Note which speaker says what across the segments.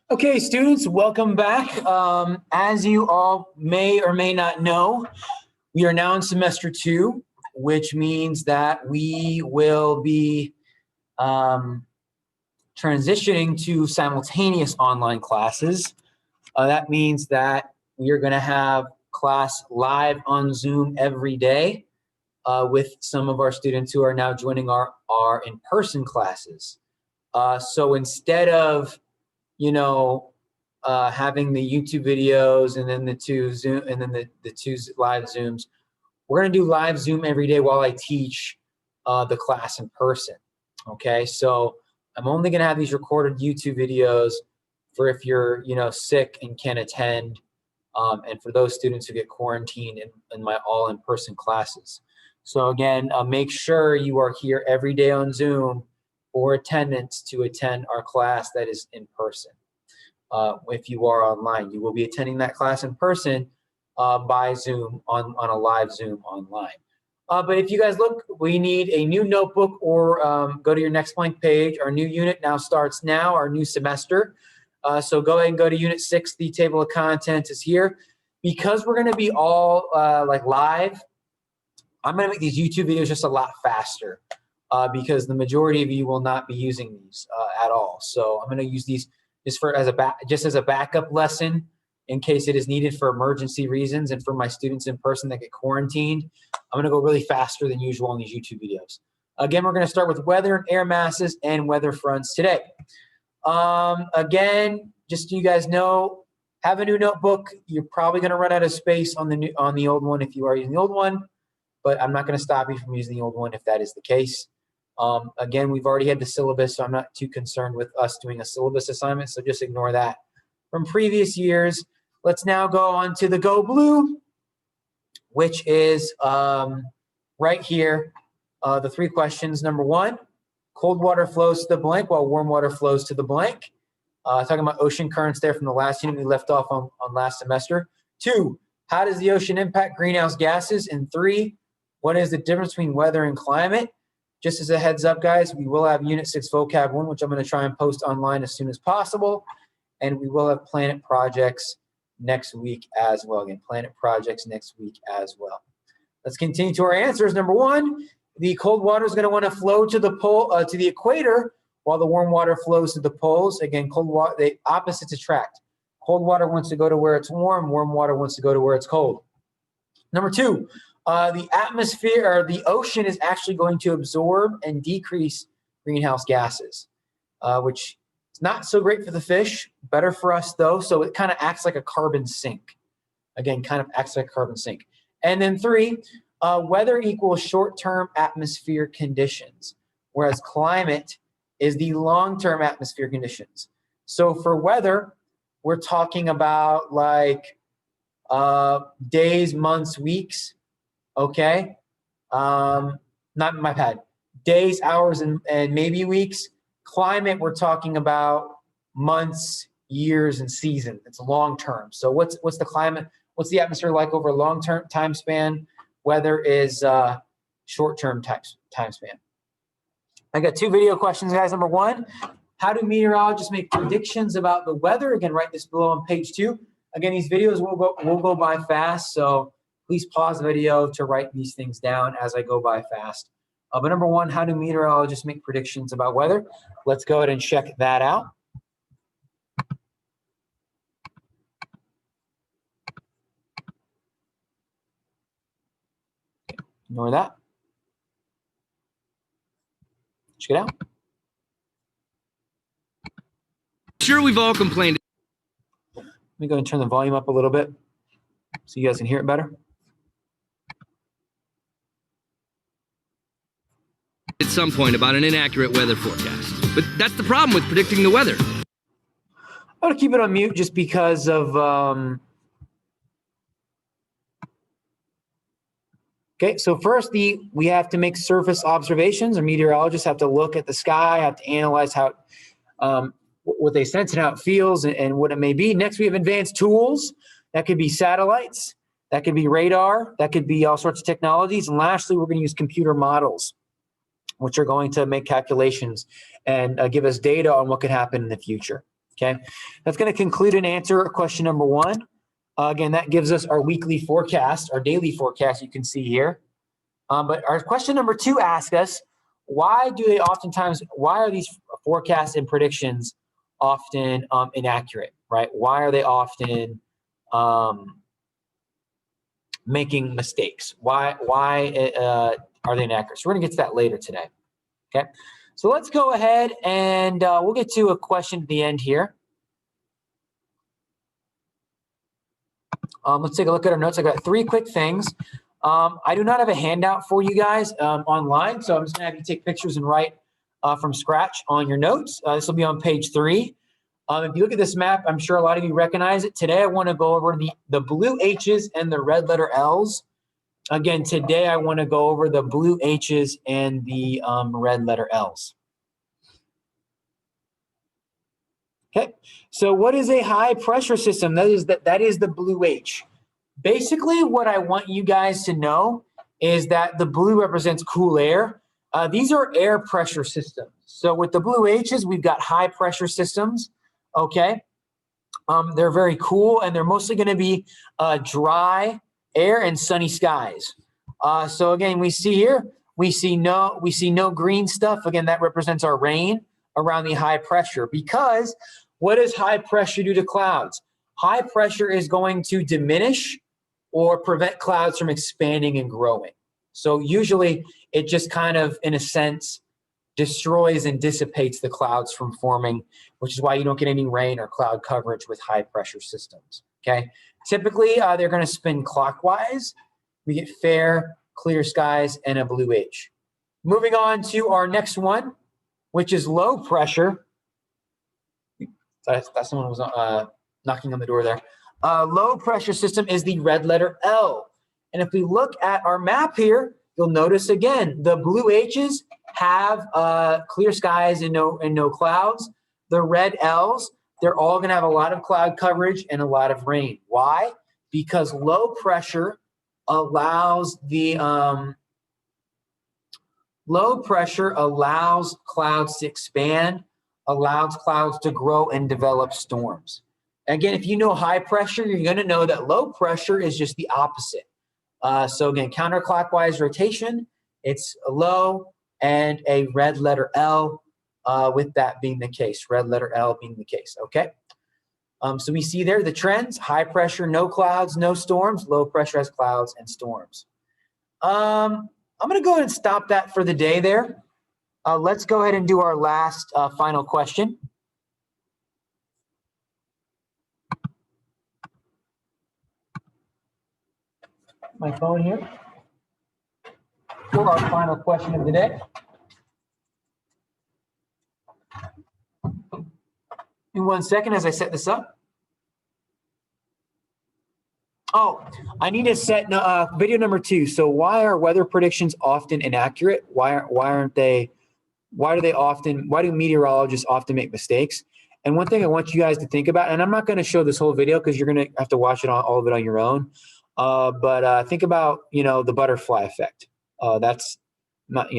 Speaker 1: Okay, students, welcome back. As you all may or may not know, we are now in semester 2, which means that we will be transitioning to simultaneous online classes. That means that we are going to have class live on Zoom every day with some of our students who are now joining our in-person classes. So instead of having the YouTube videos and then the two Zoom and then the two live Zooms, we're going to do live Zoom every day while I teach the class in person. Okay, so I'm only going to have these recorded YouTube videos for if you're sick and can't attend, and for those students who get quarantined in my all in-person classes. So again, make sure you are here every day on Zoom for attendance to attend our class that is in person. If you are online, you will be attending that class in person by Zoom on a live Zoom online. But if you guys look, we need a new notebook or go to your next blank page. Our new unit now starts now, our new semester. So go ahead and go to Unit 6. The table of contents is here. Because we're going to be all like live, I'm going to make these YouTube videos just a lot faster because the majority of you will not be using these at all. So I'm going to use these just as a backup lesson in case it is needed for emergency reasons and for my students in person that get quarantined. I'm going to go really faster than usual on these YouTube videos. Again, we're going to start with weather and air masses and weather fronts today. Again, just so you guys know, have a new notebook. You're probably going to run out of space on the old one if you are using the old one, but I'm not going to stop you from using the old one if that is the case. Again, we've already had the syllabus, so I'm not too concerned with us doing a syllabus assignment, so just ignore that from previous years. Let's now go on to the Go Blue, which is right here. The 3 questions. Number 1, cold water flows to the blank while warm water flows to the blank. Talking about ocean currents there from the last unit we left off on last semester. 2, how does the ocean impact greenhouse gases? And 3, what is the difference between weather and climate? Just as a heads up, guys, we will have Unit 6 Vocab 1, which I'm going to try and post online as soon as possible. And we will have planet projects next week as well. Again, planet projects next week as well. Let's continue to our answers. Number 1, the cold water is going to want to flow to the pole, to the equator, while the warm water flows to the poles. Again, cold water, the opposites attract. Cold water wants to go to where it's warm. Warm water wants to go to where it's cold. Number 2, the atmosphere or the ocean is actually going to absorb and decrease greenhouse gases, which is not so great for the fish, better for us though. So it kind of acts like a carbon sink. Again, kind of acts like a carbon sink. And then 3, weather equals short-term atmosphere conditions, whereas climate is the long-term atmosphere conditions. So for weather, we're talking about like days, months, weeks. Okay, not my bad. Days, hours, and maybe weeks. Climate, we're talking about months, years, and season. It's long term. So what's the climate? What's the atmosphere like over a long term time span? Weather is short term time span. I got 2 video questions, guys. Number 1, how do meteorologists make predictions about the weather? Again, write this below on page 2. Again, these videos will go by fast, so please pause the video to write these things down as I go by fast. But number 1, how do meteorologists make predictions about weather? Let's go ahead and check that out. Ignore that. Check it out.
Speaker 2: Sure, we've all complained.
Speaker 1: Let me go and turn the volume up a little bit so you guys can hear it better.
Speaker 2: At some point about an inaccurate weather forecast. But that's the problem with predicting the weather.
Speaker 1: I'm going to keep it on mute just because of okay, so first we have to make surface observations, or meteorologists have to look at the sky, have to analyze how what they sense and how it feels and what it may be. Next, we have advanced tools. That could be satellites, that could be radar, that could be all sorts of technologies. And lastly, we're going to use computer models, which are going to make calculations and give us data on what could happen in the future. Okay, that's going to conclude and answer question number 1. Again, that gives us our weekly forecast, our daily forecast you can see here. But our question number 2 asks us, why are these forecasts and predictions often inaccurate, right? Why are they often making mistakes? Why are they inaccurate? So we're going to get to that later today. Okay, so let's go ahead and we'll get to a question at the end here. Let's take a look at our notes. I got 3 quick things. I do not have a handout for you guys online, so I'm just going to have you take pictures and write from scratch on your notes. This will be on page 3. If you look at this map, I'm sure a lot of you recognize it. Today, I want to go over the blue H's and the red letter L's. Again, today I want to go over the blue H's and the red letter L's. Okay, so what is a high pressure system? That is the blue H. Basically, what I want you guys to know is that the blue represents cool air. These are air pressure systems. So with the blue H's, we've got high pressure systems. Okay, they're very cool, and they're mostly going to be dry air and sunny skies. So again, we see here, we see no green stuff. Again, that represents our rain around the high pressure. Because what does high pressure do to clouds? High pressure is going to diminish or prevent clouds from expanding and growing. So usually it just kind of, in a sense, destroys and dissipates the clouds from forming, which is why you don't get any rain or cloud coverage with high pressure systems. Okay, typically they're going to spin clockwise. We get fair, clear skies and a blue H. Moving on to our next one, which is low pressure. That someone was knocking on the door there. Low pressure system is the red letter L. And if we look at our map here, you'll notice again, the blue H's have clear skies and no clouds. The red L's, they're all going to have a lot of cloud coverage and a lot of rain. Why? Because low pressure allows clouds to expand, allows clouds to grow and develop storms. Again, if you know high pressure, you're going to know that low pressure is just the opposite. So again, counterclockwise rotation, it's a low and a red letter L with that being the case, red letter L being the case, okay? So we see there the trends, high pressure, no clouds, no storms, low pressure has clouds and storms. I'm going to go ahead and stop that for the day there. Let's go ahead and do our last final question. My phone here for our final question of the day. In 1 second as I set this up. Oh, I need to set video number 2. So why are weather predictions often inaccurate? Why do meteorologists often make mistakes? And one thing I want you guys to think about, and I'm not going to show this whole video because you're going to have to watch it all of it on your own. But think about, the butterfly effect. That's not,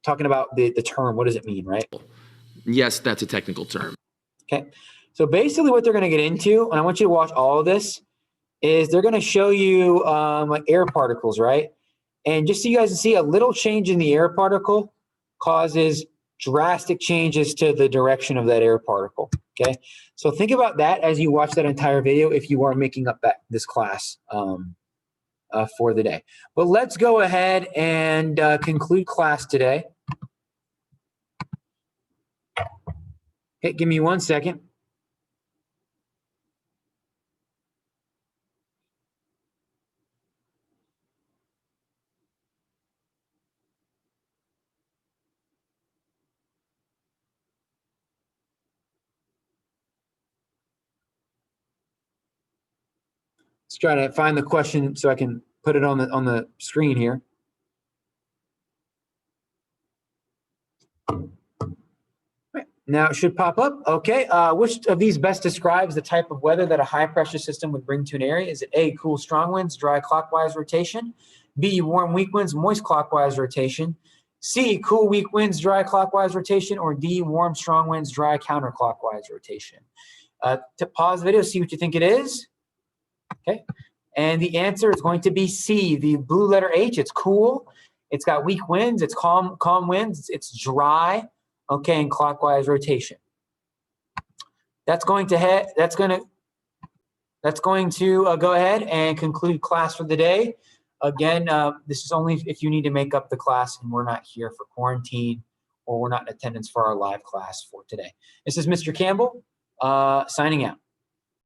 Speaker 1: talking about the term. What does it mean, right?
Speaker 2: Yes, that's a technical term.
Speaker 1: Okay. So basically what they're going to get into, and I want you to watch all of this, is they're going to show you like air particles, right? And just so you guys can see, a little change in the air particle causes drastic changes to the direction of that air particle, okay? So think about that as you watch that entire video if you are making up this class for the day. But let's go ahead and conclude class today. Okay, give me 1 second. Let's try to find the question so I can put it on the screen here. Right. Now it should pop up. Okay. Which of these best describes the type of weather that a high pressure system would bring to an area? Is it A, cool strong winds, dry clockwise rotation? B, warm weak winds, moist clockwise rotation? C, cool weak winds, dry clockwise rotation? Or D, warm strong winds, dry counterclockwise rotation? To pause the video, see what you think it is. Okay. And the answer is going to be C, the blue letter H. It's cool. It's got weak winds. It's calm winds. It's dry. Okay, and clockwise rotation. That's going to go ahead and conclude class for the day. Again, this is only if you need to make up the class and we're not here for quarantine or we're not in attendance for our live class for today. This is Mr. Campbell signing out.